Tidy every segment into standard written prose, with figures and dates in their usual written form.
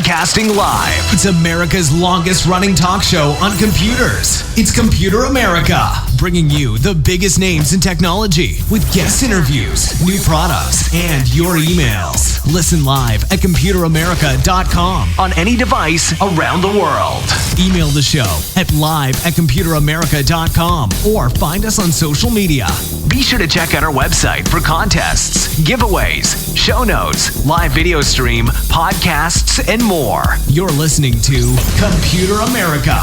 Broadcasting live. It's America's longest running talk show on computers. It's Computer America, bringing you the biggest names in technology with guest interviews, new products, and your emails. Listen live at computeramerica.com on any device around the world. Email the show at live@computeramerica.com or find us on social media. Be sure to check out our website for contests, giveaways, show notes, live video stream, podcasts, and more. You're listening to Computer America.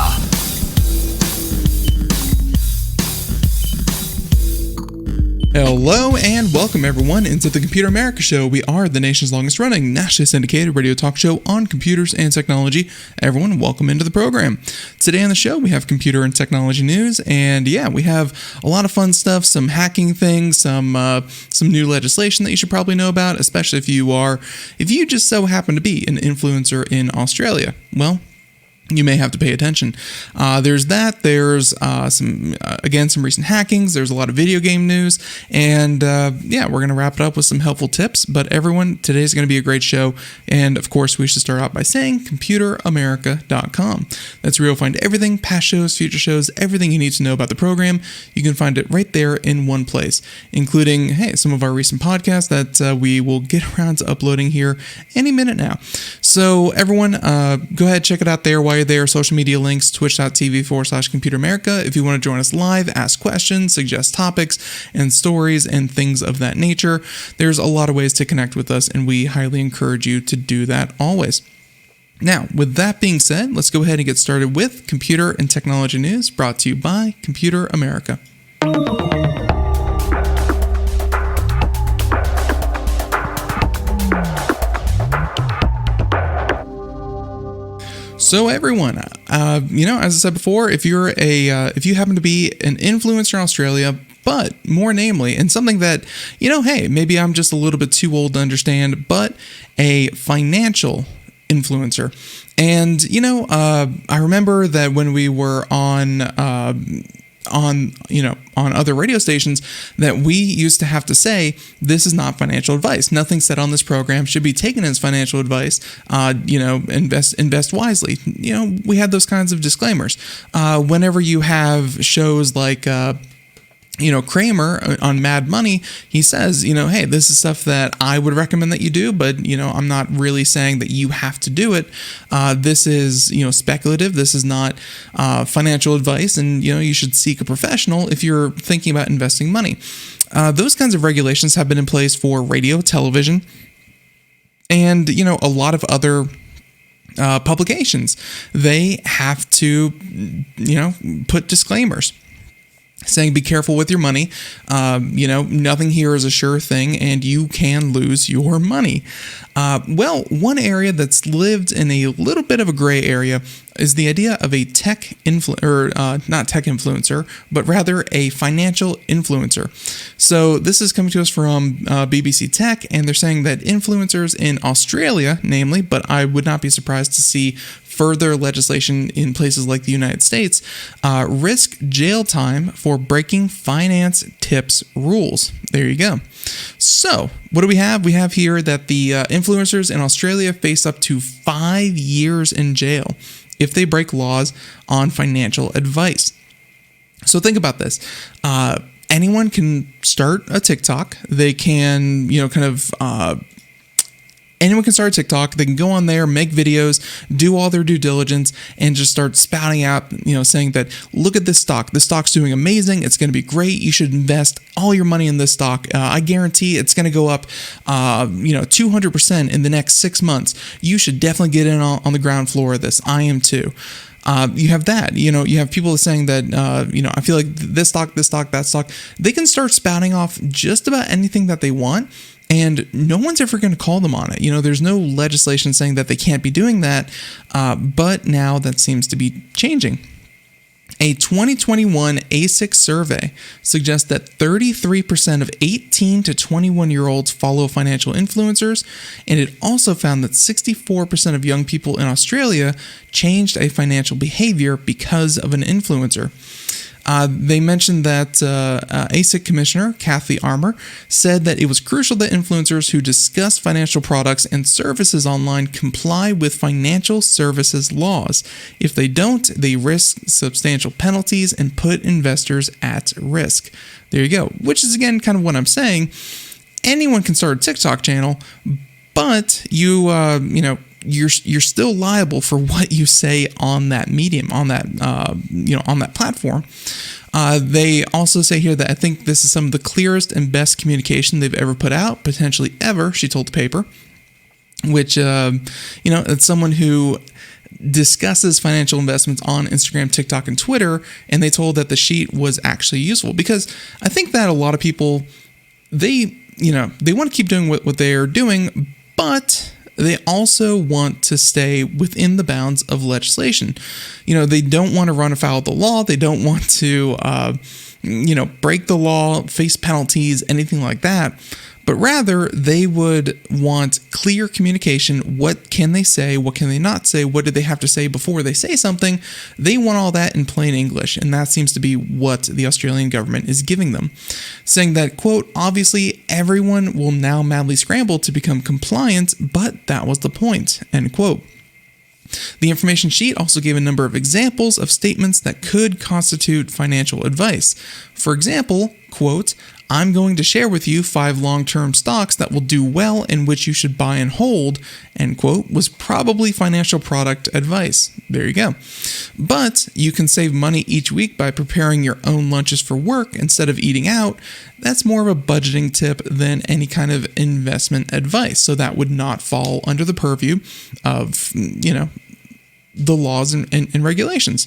Hello and welcome everyone into the Computer America Show. We are the nation's longest running, nationally syndicated radio talk show on computers and technology. Everyone, welcome into the program. Today on the show, we have computer and technology news, and we have a lot of fun stuff, some hacking things, some new legislation that you should probably know about, especially if you just so happen to be an influencer in Australia. Well, you may have to pay attention. There's that. There's some recent hackings. There's a lot of video game news. And we're going to wrap it up with some helpful tips. But everyone, today's going to be a great show. And of course, we should start out by saying computeramerica.com. That's where you'll find everything, past shows, future shows, everything you need to know about the program. You can find it right there in one place, including, some of our recent podcasts that we will get around to uploading here any minute now. So everyone, go ahead, check it out there while you're there. Social media links, twitch.tv/Computer America. If you want to join us live, ask questions, suggest topics and stories and things of that nature. There's a lot of ways to connect with us, and we highly encourage you to do that always. Now, with that being said, let's go ahead and get started with computer and technology news brought to you by Computer America. So everyone, as I said before, if you happen to be an influencer in Australia, but more namely, and something that, maybe I'm just a little bit too old to understand, but a financial influencer. And, I remember that when we were on other radio stations, that we used to have to say, this is not financial advice. Nothing said on this program should be taken as financial advice. Invest wisely. We had those kinds of disclaimers. Whenever you have shows like, Kramer on Mad Money, he says, hey, this is stuff that I would recommend that you do, but, I'm not really saying that you have to do it. This is, speculative. This is not financial advice, and, you should seek a professional if you're thinking about investing money. Those kinds of regulations have been in place for radio, television, and, a lot of other publications. They have to, put disclaimers saying be careful with your money. Nothing here is a sure thing, and you can lose your money. One area that's lived in a little bit of a gray area is the idea of a not tech influencer, but rather a financial influencer. So this is coming to us from BBC Tech, and they're saying that influencers in Australia, namely, but I would not be surprised to see further legislation in places like the United States, risk jail time for breaking finance tips rules. There you go. So, what do we have? We have here that the influencers in Australia face up to 5 years in jail if they break laws on financial advice. So think about this. Anyone can start a TikTok. They can, anyone can start a TikTok. They can go on there, make videos, do all their due diligence, and just start spouting out, saying that, look at this stock. This stock's doing amazing. It's going to be great. You should invest all your money in this stock. I guarantee it's going to go up, 200% in the next 6 months. You should definitely get in on the ground floor of this. I am too. You have that, you have people saying that, I feel like this stock, that stock. They can start spouting off just about anything that they want, and no one's ever going to call them on it. There's no legislation saying that they can't be doing that, but now that seems to be changing. A 2021 ASIC survey suggests that 33% of 18 to 21-year-olds follow financial influencers, and it also found that 64% of young people in Australia changed a financial behavior because of an influencer. They mentioned that ASIC Commissioner Kathy Armour said that it was crucial that influencers who discuss financial products and services online comply with financial services laws. If they don't, they risk substantial penalties and put investors at risk. There you go. Which is, again, kind of what I'm saying. Anyone can start a TikTok channel, but you're still liable for what you say on that medium, on that on that platform. They also say here that I think this is some of the clearest and best communication they've ever put out, potentially ever, she told the paper, which it's someone who discusses financial investments on Instagram, TikTok, and Twitter, and they told that the sheet was actually useful, because I think that a lot of people, they want to keep doing what they're doing, but they also want to stay within the bounds of legislation. They don't want to run afoul of the law. They don't want to, break the law, face penalties, anything like that. But rather, they would want clear communication. What can they say? What can they not say? What do they have to say before they say something? They want all that in plain English, and that seems to be what the Australian government is giving them. Saying that, quote, obviously everyone will now madly scramble to become compliant, but that was the point, end quote. The information sheet also gave a number of examples of statements that could constitute financial advice. For example, quote, I'm going to share with you 5 long-term stocks that will do well and which you should buy and hold, end quote, was probably financial product advice. There you go. But you can save money each week by preparing your own lunches for work instead of eating out. That's more of a budgeting tip than any kind of investment advice. So that would not fall under the purview of, the laws and regulations.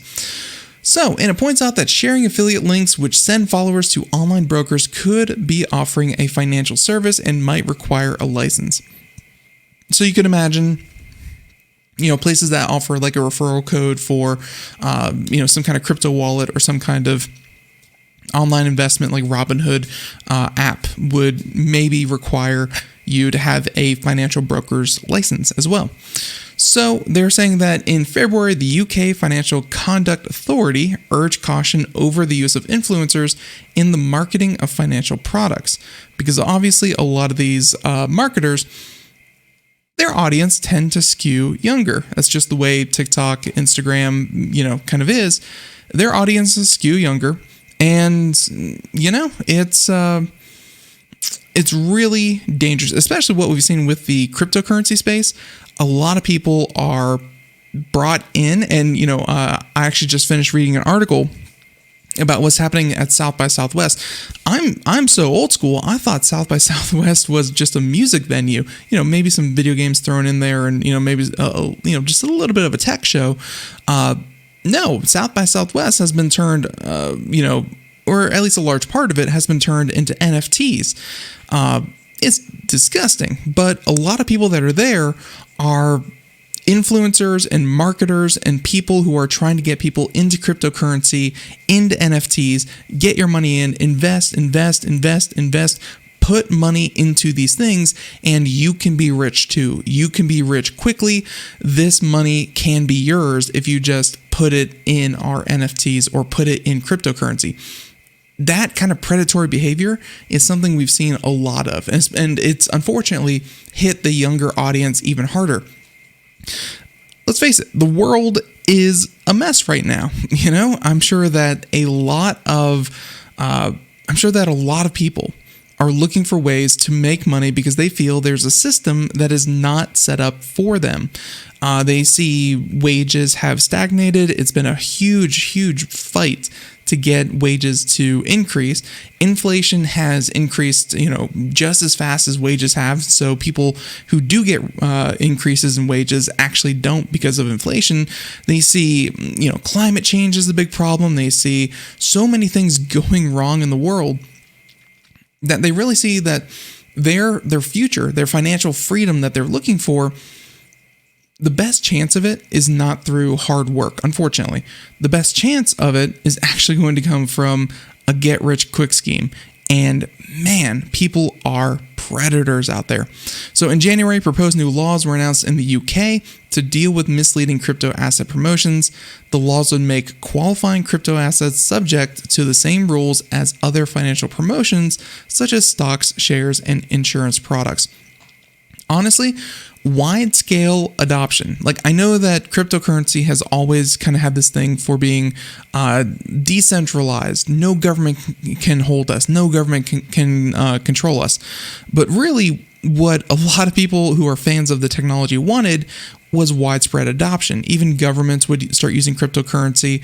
So, and it points out that sharing affiliate links which send followers to online brokers could be offering a financial service and might require a license. So you could imagine, places that offer like a referral code for, some kind of crypto wallet or some kind of online investment like Robinhood app would maybe require you to have a financial broker's license as well. So they're saying that in February, the UK Financial Conduct Authority urged caution over the use of influencers in the marketing of financial products, because obviously a lot of these marketers, their audience tend to skew younger. That's just the way TikTok, Instagram, kind of is. Their audiences skew younger, and it's really dangerous, especially what we've seen with the cryptocurrency space. A lot of people are brought in, and I actually just finished reading an article about what's happening at South by Southwest. I'm so old school. I thought South by Southwest was just a music venue. Maybe some video games thrown in there, and maybe just a little bit of a tech show. No, South by Southwest has been turned, or at least a large part of it has been turned into NFTs. It's disgusting, but a lot of people that are there are influencers and marketers and people who are trying to get people into cryptocurrency, into NFTs, get your money in, invest, put money into these things, and you can be rich too. You can be rich quickly. This money can be yours if you just put it in our NFTs or put it in cryptocurrency. That kind of predatory behavior is something we've seen a lot of, and it's unfortunately hit the younger audience even harder. Let's face it, the world is a mess right now. I'm sure that a lot of people are looking for ways to make money because they feel there's a system that is not set up for them. They see wages have stagnated. It's been a huge fight to get wages to increase. Inflation has increased, just as fast as wages have. So people who do get increases in wages actually don't because of inflation. They see, climate change is a big problem. They see so many things going wrong in the world that they really see that their future, their financial freedom that they're looking for, the best chance of it is not through hard work, unfortunately. The best chance of it is actually going to come from a get-rich-quick scheme. And man, people are predators out there. So in January, proposed new laws were announced in the UK to deal with misleading crypto asset promotions. The laws would make qualifying crypto assets subject to the same rules as other financial promotions, such as stocks, shares, and insurance products. Honestly, wide-scale adoption. Like, I know that cryptocurrency has always kind of had this thing for being decentralized. No government can hold us. No government can control us. But really, what a lot of people who are fans of the technology wanted was widespread adoption. Even governments would start using cryptocurrency.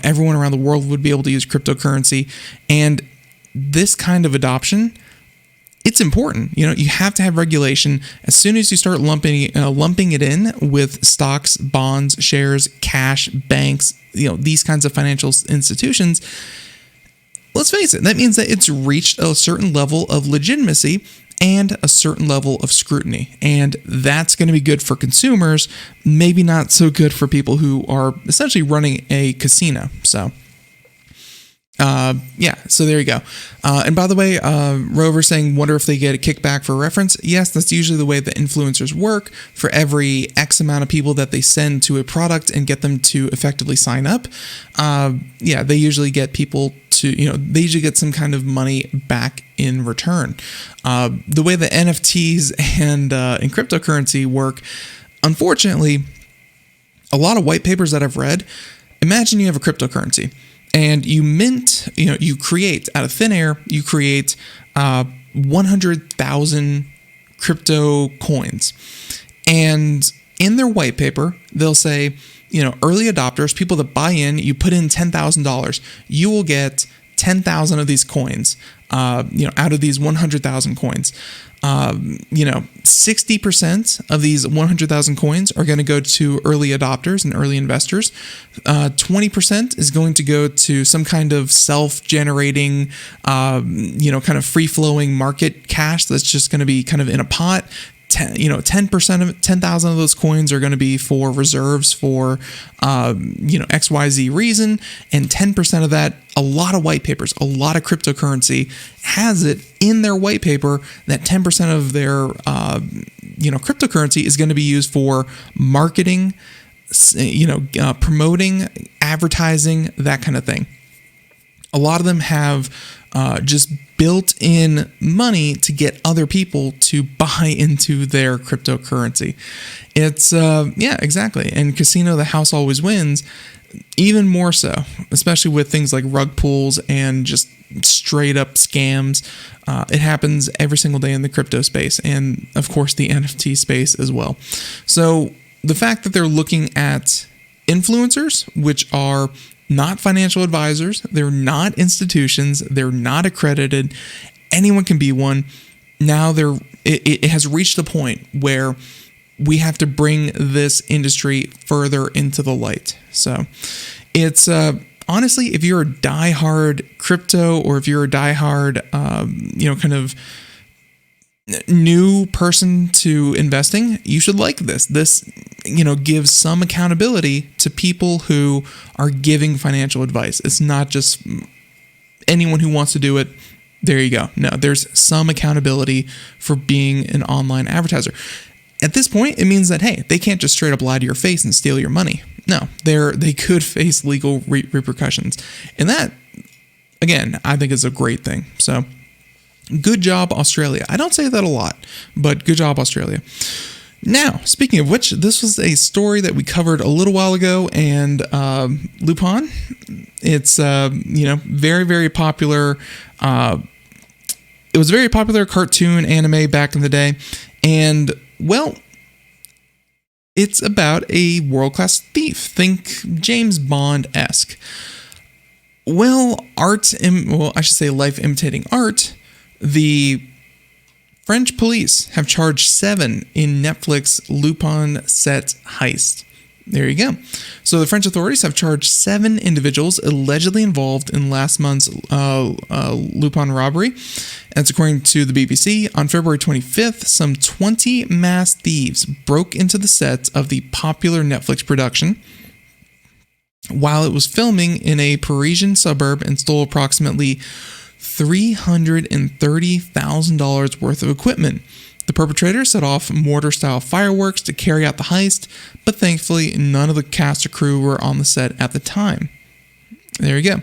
Everyone around the world would be able to use cryptocurrency. And this kind of adoption, it's important. You have to have regulation. As soon as you start lumping it in with stocks, bonds, shares, cash, banks, these kinds of financial institutions, let's face it, that means that it's reached a certain level of legitimacy and a certain level of scrutiny. And that's going to be good for consumers, maybe not so good for people who are essentially running a casino. So there you go. And by the way, Rover saying, wonder if they get a kickback for reference. Yes, that's usually the way the influencers work. For every X amount of people that they send to a product and get them to effectively sign up, they usually get people to, they usually get some kind of money back in return. The way the NFTs and in cryptocurrency work, unfortunately, a lot of white papers that I've read, imagine you have a cryptocurrency. And you mint, you create out of thin air, you create 100,000 crypto coins. And in their white paper, they'll say, early adopters, people that buy in, you put in $10,000, you will get 10,000 of these coins, out of these 100,000 coins. 60% of these 100,000 coins are going to go to early adopters and early investors. 20% is going to go to some kind of self-generating, kind of free-flowing market cash that's just going to be kind of in a pot. 10% of 10,000 of those coins are going to be for reserves for, XYZ reason. And 10% of that, a lot of white papers, a lot of cryptocurrency has it in their white paper that 10% of their, cryptocurrency is going to be used for marketing, promoting, advertising, that kind of thing. A lot of them have just built-in money to get other people to buy into their cryptocurrency. It's, exactly. And casino, the house always wins, even more so, especially with things like rug pulls and just straight-up scams. It happens every single day in the crypto space and, of course, the NFT space as well. So the fact that they're looking at influencers, which are not financial advisors, they're not institutions, they're not accredited, anyone can be one. Now it has reached a point where we have to bring this industry further into the light. So it's honestly, if you're a diehard crypto or if you're a diehard, kind of new person to investing, you should like this. This, gives some accountability to people who are giving financial advice. It's not just anyone who wants to do it. There you go. No, there's some accountability for being an online advertiser. At this point, it means that, hey, they can't just straight up lie to your face and steal your money. No, they could face legal repercussions. And that, again, I think is a great thing. So good job, Australia. I don't say that a lot, but good job, Australia. Now, speaking of which, this was a story that we covered a little while ago, and Lupin, it's, very, very popular. It was a very popular cartoon anime back in the day, and, well, it's about a world-class thief. Think James Bond-esque. Well, life imitating art. The French police have charged 7 in Netflix Lupin set heist. There you go. So the French authorities have charged 7 individuals allegedly involved in last month's Lupin robbery. That's according to the BBC. On February 25th, some 20 masked thieves broke into the set of the popular Netflix production while it was filming in a Parisian suburb and stole approximately $330,000 worth of equipment. The perpetrator set off mortar-style fireworks to carry out the heist, but thankfully none of the cast or crew were on the set at the time. There you go.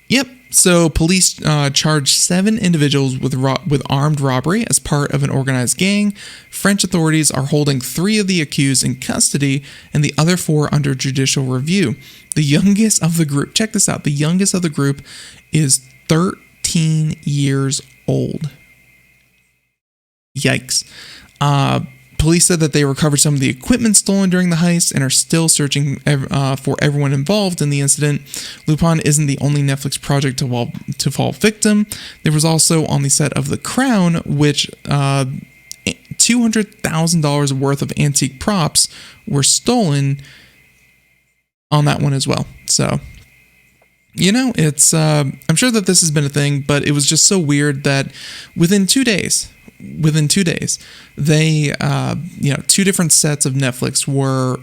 Yep. So police charged 7 individuals with armed robbery as part of an organized gang. French authorities are holding 3 of the accused in custody and the other 4 under judicial review. The youngest of the group, check this out, the youngest of the group is 13 years old. Yikes. Police said that they recovered some of the equipment stolen during the heist and are still searching for everyone involved in the incident. Lupin isn't the only Netflix project to fall victim. There was also on the set of The Crown, which $200,000 worth of antique props were stolen on that one as well. So, it's I'm sure that this has been a thing, but it was just so weird that within 2 days, they 2 different sets of Netflix were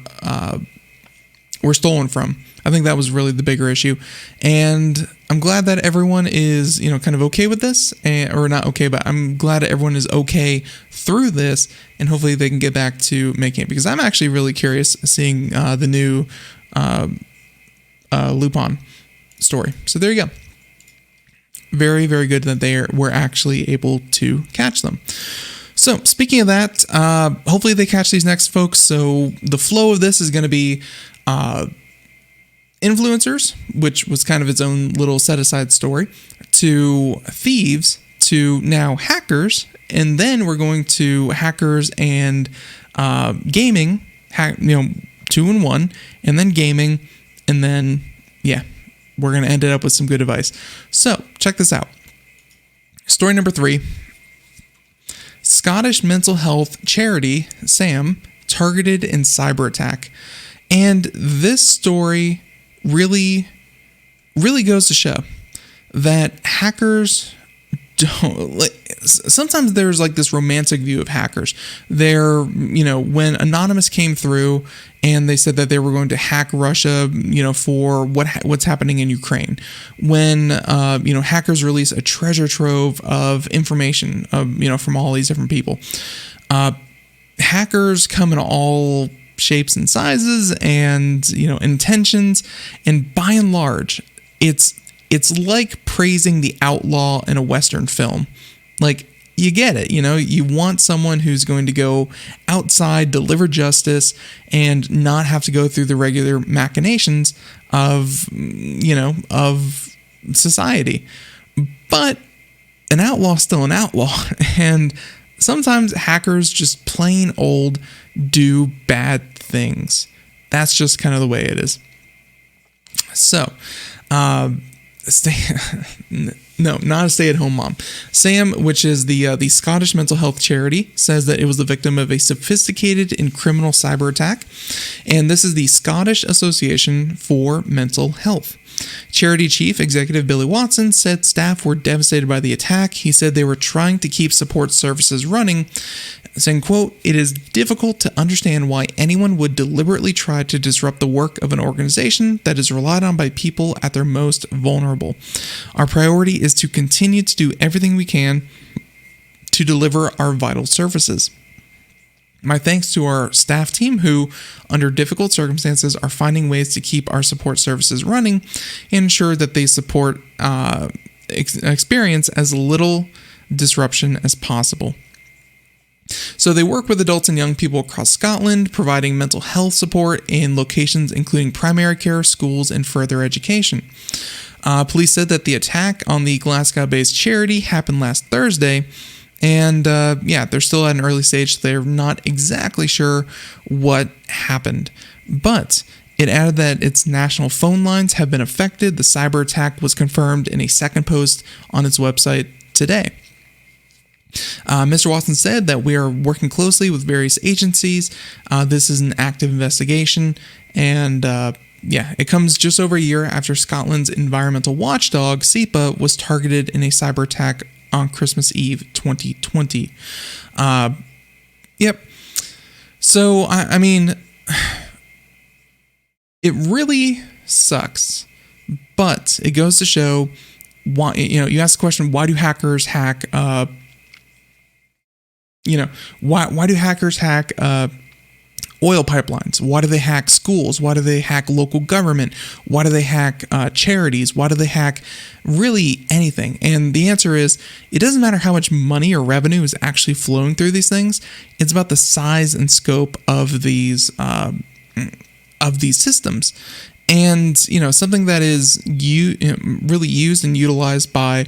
stolen from. I think that was really the bigger issue, and I'm glad that everyone is kind of okay with this, or not okay, but I'm glad that everyone is okay through this, and hopefully they can get back to making it, because I'm actually really curious seeing the new Lupin story. So there you go. Very, very good that they were actually able to catch them. So speaking of that, hopefully they catch these next folks. So the flow of this is going to be influencers, which was kind of its own little set-aside story, to thieves, to now hackers, and then we're going to hackers and gaming, 2 in 1, and then gaming, and then, we're going to end it up with some good advice. So, check this out. Story number 3. Scottish mental health charity, SAMH, targeted in cyber attack. And this story really, really goes to show that hackers don't... Sometimes there's this romantic view of hackers. They're, when Anonymous came through and they said that they were going to hack Russia, for what's happening in Ukraine. When, hackers release a treasure trove of information, from all these different people. Hackers come in all shapes and sizes and, intentions. And by and large, it's like praising the outlaw in a Western film. You get it, you want someone who's going to go outside, deliver justice, and not have to go through the regular machinations of, of society. But an outlaw's still an outlaw, and sometimes hackers just plain old do bad things. That's just kind of the way it is. So, no, not a stay-at-home mom. SAMH, which is the Scottish mental health charity, says that it was the victim of a sophisticated and criminal cyber attack, and this is the Scottish Association for Mental Health. Charity Chief Executive Billy Watson said staff were devastated by the attack. He said they were trying to keep support services running, saying, quote, "It is difficult to understand why anyone would deliberately try to disrupt the work of an organization that is relied on by people at their most vulnerable. Our priority is to continue to do everything we can to deliver our vital services. My thanks to our staff team who, under difficult circumstances, are finding ways to keep our support services running and ensure that they support experience as little disruption as possible." So they work with adults and young people across Scotland, providing mental health support in locations including primary care, schools, and further education. Police said that the attack on the Glasgow-based charity happened last Thursday, and they're still at an early stage, so they're not exactly sure what happened. But it added that its national phone lines have been affected. The cyber attack was confirmed in a second post on its website today. Mr. Watson said that we are working closely with various agencies. This is an active investigation, and it comes just over a year after Scotland's environmental watchdog, SEPA, was targeted in a cyber attack on Christmas Eve 2020. So, I mean, it really sucks But it goes to show why, you ask the question, why do hackers hack, why do hackers hack oil pipelines? Why do they hack schools? Why do they hack local government? Why do they hack charities? Why do they hack really anything? And the answer is, it doesn't matter how much money or revenue is actually flowing through these things. It's about the size and scope of these systems. And, something that is really used and utilized by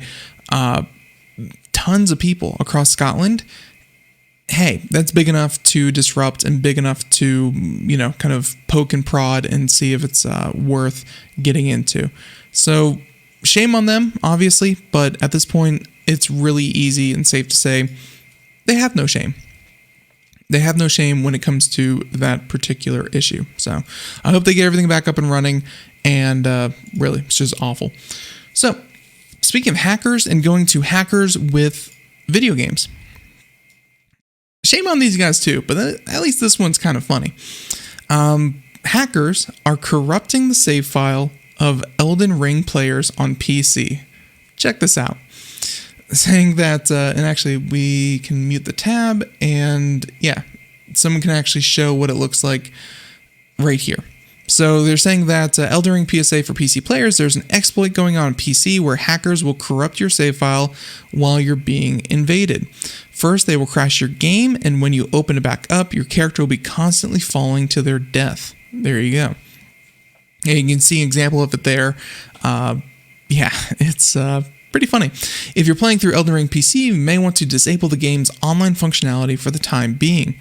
tons of people across Scotland, hey, that's big enough to disrupt and big enough to, kind of poke and prod and see if it's worth getting into. So shame on them, obviously, but at this point, it's really easy and safe to say they have no shame. They have no shame when it comes to that particular issue. So I hope they get everything back up and running, and really, it's just awful. So speaking of hackers and going to hackers with video games, shame on these guys too, but at least this one's kind of funny. Hackers are corrupting the save file of Elden Ring players on PC. Check this out. Saying that, and actually we can mute the tab, and yeah, someone can actually show what it looks like right here. So they're saying that Elden Ring PSA for PC players, there's an exploit going on PC where hackers will corrupt your save file while you're being invaded. First, they will crash your game, and when you open it back up, your character will be constantly falling to their death. There you go. And you can see an example of it there. It's pretty funny. If you're playing through Elden Ring PC, you may want to disable the game's online functionality for the time being.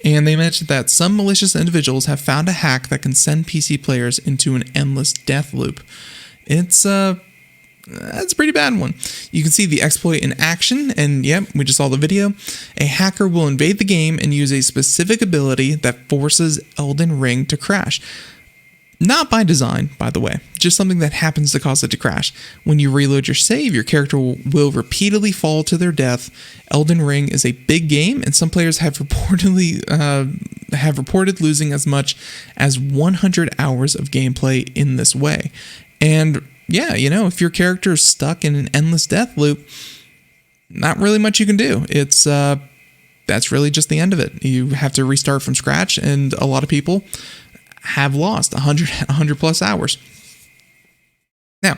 And they mentioned that some malicious individuals have found a hack that can send PC players into an endless death loop. That's a pretty bad one. You can see the exploit in action, and yep, we just saw the video. A hacker will invade the game and use a specific ability that forces Elden Ring to crash. Not by design, by the way, just something that happens to cause it to crash. When you reload your save, your character will repeatedly fall to their death. Elden Ring is a big game, and some players have reported losing as much as 100 hours of gameplay in this way. And yeah, if your character is stuck in an endless death loop, not really much you can do. It's that's really just the end of it. You have to restart from scratch, and a lot of people have lost 100 plus hours. Now,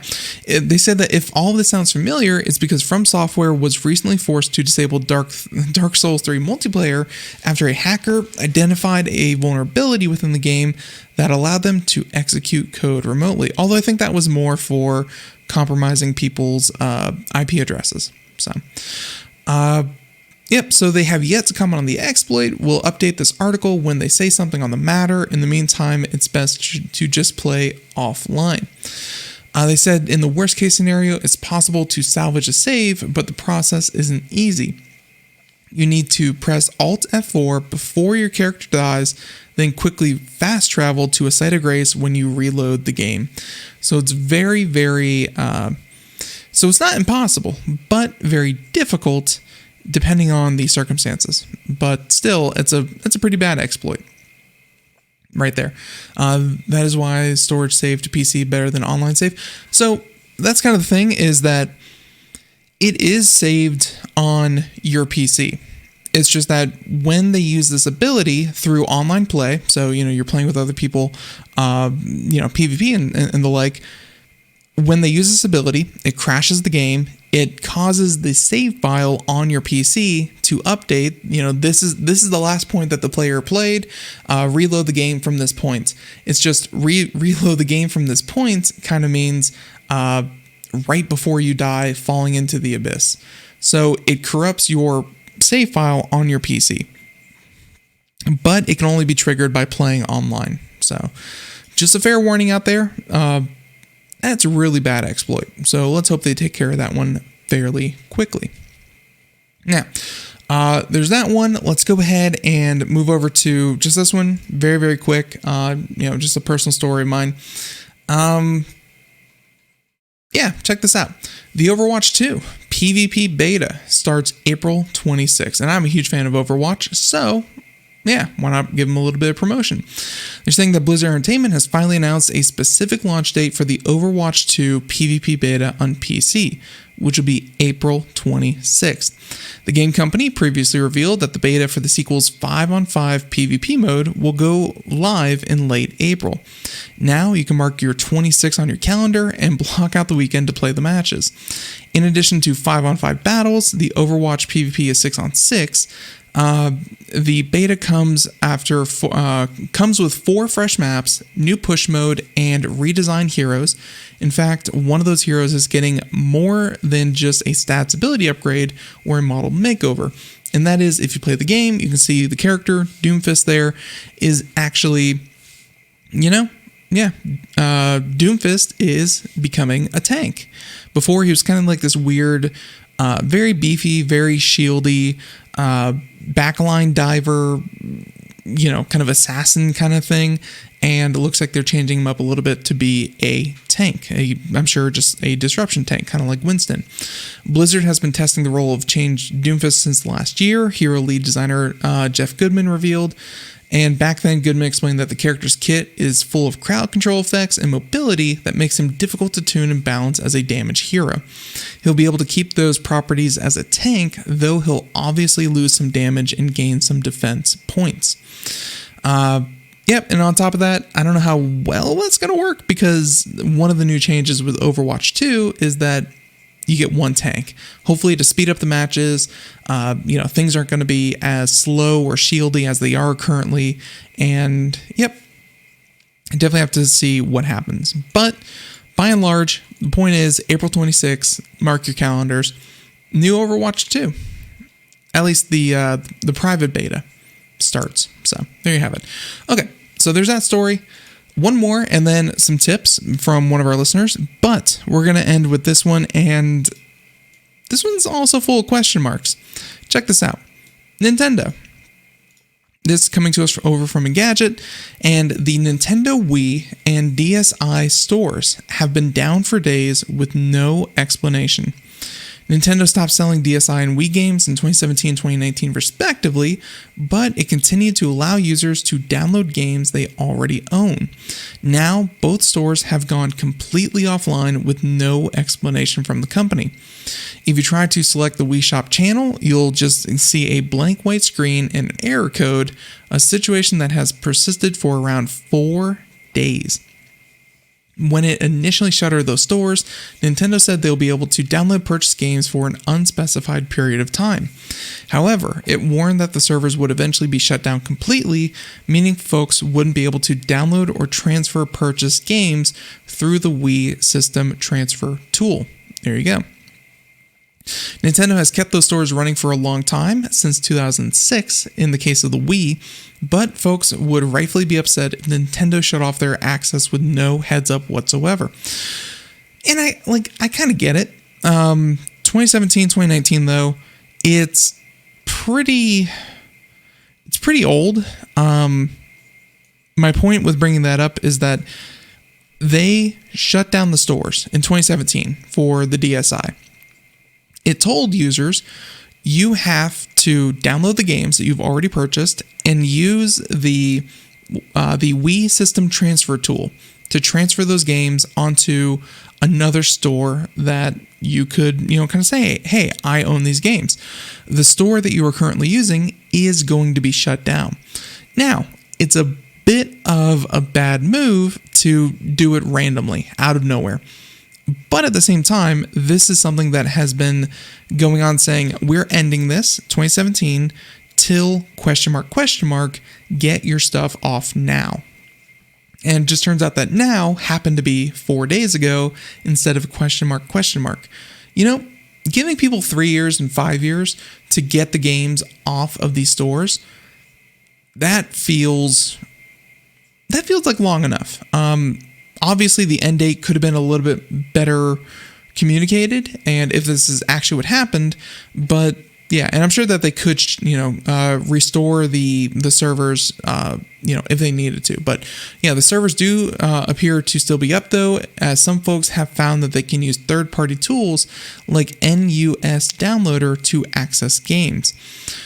they said that if all of this sounds familiar, it's because From Software was recently forced to disable Dark Souls 3 multiplayer after a hacker identified a vulnerability within the game that allowed them to execute code remotely. Although I think that was more for compromising people's IP addresses. So they have yet to comment on the exploit. We'll update this article when they say something on the matter. In the meantime, it's best to just play offline. They said in the worst case scenario, it's possible to salvage a save, but the process isn't easy. You need to press Alt F4 before your character dies, then quickly fast travel to a site of grace when you reload the game. So it's very, very... so it's not impossible, but very difficult depending on the circumstances. But still, it's a pretty bad exploit right there. That is why storage save to PC better than online save. So that's kind of the thing, is that it is saved on your PC. It's just that when they use this ability through online play, so you're playing with other people, PvP and the like, when they use this ability, it crashes the game. It causes the save file on your PC to update. This is the last point that the player played. Reload the game from this point. It's just reload the game from this point kind of means right before you die, falling into the abyss. So it corrupts your save file on your PC, but it can only be triggered by playing online. So just a fair warning out there. That's a really bad exploit. So let's hope they take care of that one fairly quickly. Now, there's that one. Let's go ahead and move over to just this one. Very, very quick. Just a personal story of mine. Check this out. The Overwatch 2 PvP beta starts April 26th. And I'm a huge fan of Overwatch. So yeah, why not give them a little bit of promotion? They're saying that Blizzard Entertainment has finally announced a specific launch date for the Overwatch 2 PvP beta on PC, which will be April 26th. The game company previously revealed that the beta for the sequel's 5-on-5 PvP mode will go live in late April. Now you can mark your 26 on your calendar and block out the weekend to play the matches. In addition to 5-on-5 battles, the Overwatch PvP is 6-on-6. The beta comes with 4 fresh maps, new push mode, and redesigned heroes. In fact, one of those heroes is getting more than just a stats ability upgrade or a model makeover. And that is, if you play the game, you can see the character, Doomfist there, is actually, Doomfist is becoming a tank. Before, he was kind of like this weird, very beefy, very shieldy, backline diver, kind of assassin kind of thing. And it looks like they're changing him up a little bit to be a tank. I'm sure just a disruption tank, kind of like Winston. Blizzard has been testing the role of changed Doomfist since last year. Hero lead designer Jeff Goodman revealed. And back then, Goodman explained that the character's kit is full of crowd control effects and mobility that makes him difficult to tune and balance as a damage hero. He'll be able to keep those properties as a tank, though he'll obviously lose some damage and gain some defense points. And on top of that, I don't know how well that's going to work, because one of the new changes with Overwatch 2 is that you get one tank. Hopefully to speed up the matches, things aren't going to be as slow or shieldy as they are currently. And I definitely have to see what happens. But by and large, the point is April 26th, mark your calendars. New Overwatch 2. At least the private beta starts. So there you have it. Okay, so there's that story. One more, and then some tips from one of our listeners, but we're going to end with this one, and this one's also full of question marks. Check this out. Nintendo. This is coming to us over from Engadget, and the Nintendo Wii and DSi stores have been down for days with no explanation. Nintendo stopped selling DSi and Wii games in 2017 and 2019 respectively, but it continued to allow users to download games they already own. Now, both stores have gone completely offline with no explanation from the company. If you try to select the Wii Shop channel, you'll just see a blank white screen and an error code, a situation that has persisted for around 4 days. When it initially shuttered those stores, Nintendo said they'll be able to download purchased games for an unspecified period of time. However, it warned that the servers would eventually be shut down completely, meaning folks wouldn't be able to download or transfer purchased games through the Wii System Transfer tool. There you go. Nintendo has kept those stores running for a long time, since 2006 in the case of the Wii, but folks would rightfully be upset if Nintendo shut off their access with no heads up whatsoever. And I kind of get it. 2017, 2019 though, it's pretty old. My point with bringing that up is that they shut down the stores in 2017 for the DSi. It told users, you have to download the games that you've already purchased and use the Wii System Transfer tool to transfer those games onto another store that you could, kind of say, hey, I own these games. The store that you are currently using is going to be shut down. Now, it's a bit of a bad move to do it randomly, out of nowhere. But at the same time, this is something that has been going on, saying we're ending this 2017 till ? Get your stuff off now. And it just turns out that now happened to be 4 days ago instead of ? Giving people 3 years and 5 years to get the games off of these stores, that feels like long enough. Obviously, the end date could have been a little bit better communicated, and if this is actually what happened, but yeah, and I'm sure that they could, restore the servers if they needed to. But yeah, the servers do appear to still be up though, as some folks have found that they can use third-party tools like NUS Downloader to access games.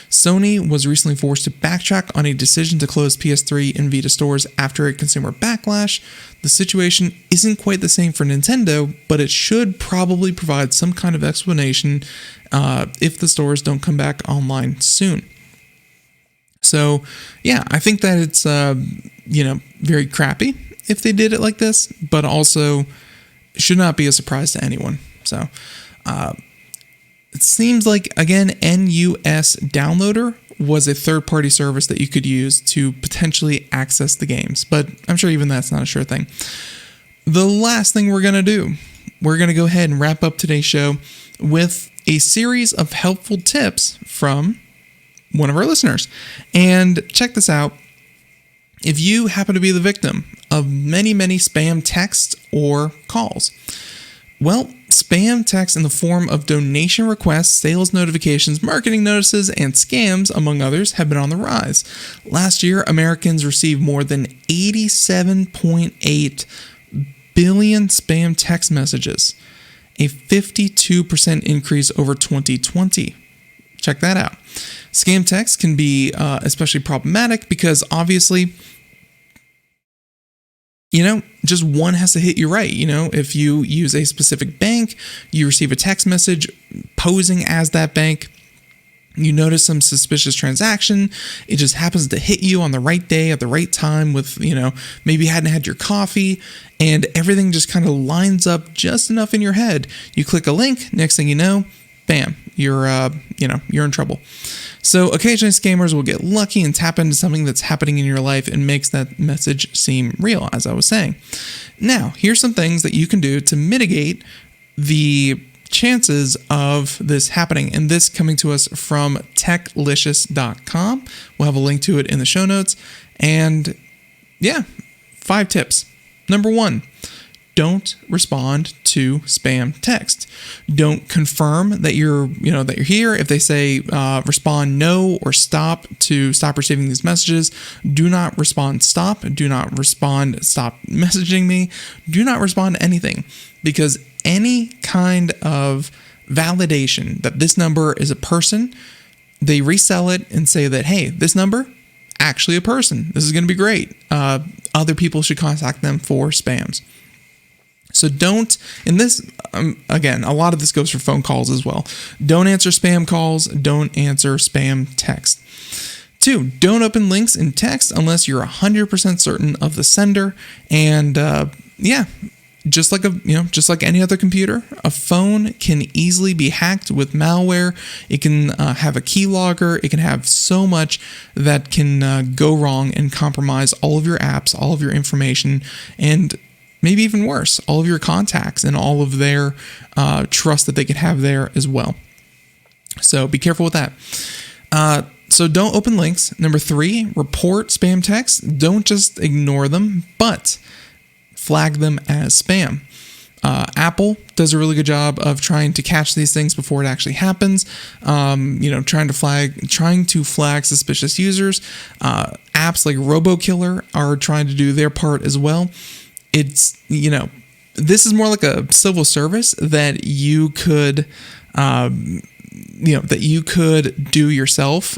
Sony was recently forced to backtrack on a decision to close PS3 and Vita stores after a consumer backlash. The situation isn't quite the same for Nintendo, but it should probably provide some kind of explanation if the stores don't come back online soon. So, yeah, I think that it's, very crappy if they did it like this, but also should not be a surprise to anyone. So, it seems like, again, NUS Downloader was a third-party service that you could use to potentially access the games, but I'm sure even that's not a sure thing. The last thing we're going to do, we're going to go ahead and wrap up today's show with a series of helpful tips from one of our listeners. And check this out. If you happen to be the victim of many, many spam texts or calls, well, spam texts in the form of donation requests, sales notifications, marketing notices, and scams, among others, have been on the rise. Last year, Americans received more than 87.8 billion spam text messages, a 52% increase over 2020. Check that out. Scam texts can be especially problematic because obviously, just one has to hit you right. If you use a specific bank, you receive a text message posing as that bank, you notice some suspicious transaction, it just happens to hit you on the right day at the right time with, maybe you hadn't had your coffee and everything just kind of lines up just enough in your head. You click a link, next thing you know, bam, you're in trouble. So occasionally scammers will get lucky and tap into something that's happening in your life and makes that message seem real, as I was saying. Now, here's some things that you can do to mitigate the chances of this happening, and this coming to us from Techlicious.com. We'll have a link to it in the show notes. And yeah, 5 tips. Number 1, don't respond to spam text. Don't confirm that you're here. If they say respond no or stop receiving these messages, do not respond stop. Do not respond stop messaging me. Do not respond to anything, because any kind of validation that this number is a person, they resell it and say that, hey, this number, actually a person. This is going to be great. Other people should contact them for spams. So don't, and this, again, a lot of this goes for phone calls as well. Don't answer spam calls. Don't answer spam text. 2, don't open links in text unless you're 100% certain of the sender. And just like any other computer, a phone can easily be hacked with malware. It can have a keylogger. It can have so much that can go wrong and compromise all of your apps, all of your information, and maybe even worse, all of your contacts and all of their trust that they could have there as well. So be careful with that. So don't open links. Number 3, report spam texts. Don't just ignore them, but flag them as spam. Apple does a really good job of trying to catch these things before it actually happens. Trying to flag suspicious users. Apps like RoboKiller are trying to do their part as well. It's, this is more like a civil service that you could, do yourself.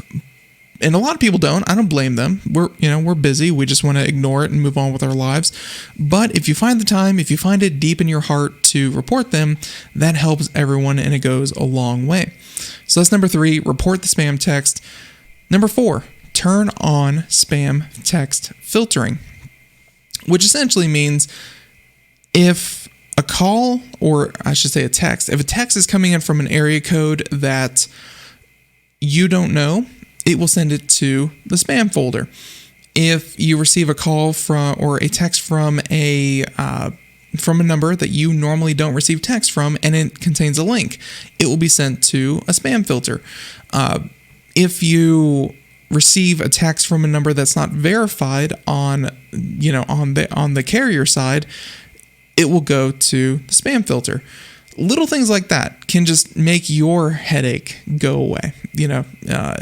And a lot of people don't. I don't blame them. We're busy. We just want to ignore it and move on with our lives. But if you find the time, if you find it deep in your heart to report them, that helps everyone and it goes a long way. So that's number 3, report the spam text. Number 4, turn on spam text filtering, which essentially means if a call, or I should say a text, if a text is coming in from an area code that you don't know, it will send it to the spam folder. If you receive a call from or a text from a number that you normally don't receive text from and it contains a link, it will be sent to a spam filter. If you receive a text from a number that's not verified on the carrier side, it will go to the spam filter. little things like that can just make your headache go away.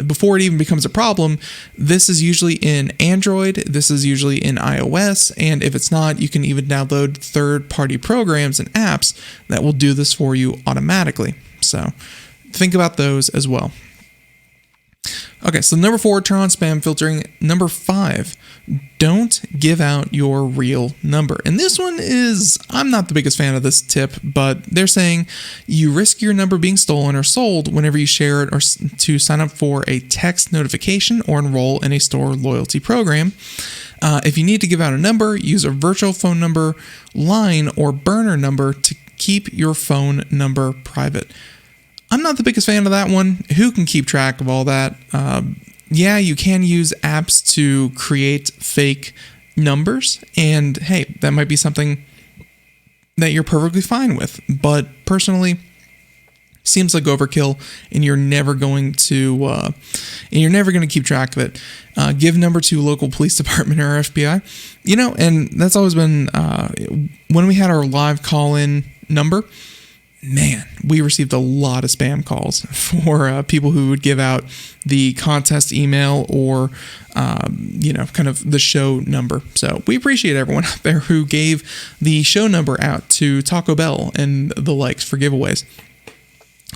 Before it even becomes a problem, this is usually in Android, this is usually in iOS, and if it's not, you can even download third-party programs and apps that will do this for you automatically. So think about those as well. Okay, so number 4, turn on spam filtering. Number 5, don't give out your real number. And this one is, I'm not the biggest fan of this tip, but they're saying you risk your number being stolen or sold whenever you share it or to sign up for a text notification or enroll in a store loyalty program. If you need to give out a number, use a virtual phone number, line, or burner number to keep your phone number private. I'm not the biggest fan of that one. Who can keep track of all that? Yeah, you can use apps to create fake numbers, and hey, that might be something that you're perfectly fine with. But personally, seems like overkill, and you're never going to keep track of it. Give number to local police department or FBI. And that's always been when we had our live call-in number. Man, we received a lot of spam calls for people who would give out the contest email or, kind of the show number. So we appreciate everyone out there who gave the show number out to Taco Bell and the likes for giveaways.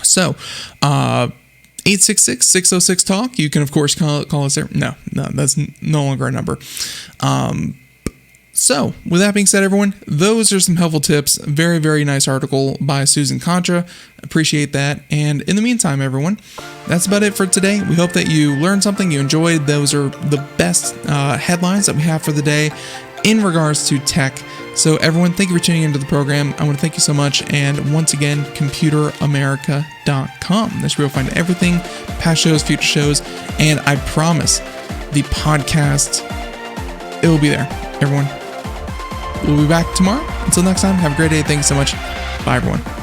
So, 866-606-TALK. You can, of course, call us there. No, that's no longer a number. So, with that being said, everyone, those are some helpful tips. Very, very nice article by Susan Contra. Appreciate that. And in the meantime, everyone, that's about it for today. We hope that you learned something, you enjoyed. Those are the best headlines that we have for the day in regards to tech. So, everyone, thank you for tuning into the program. I want to thank you so much. And once again, computeramerica.com. That's where you'll find everything, past shows, future shows. And I promise, the podcast, it will be there, everyone. We'll be back tomorrow. Until next time, have a great day. Thanks so much. Bye, everyone.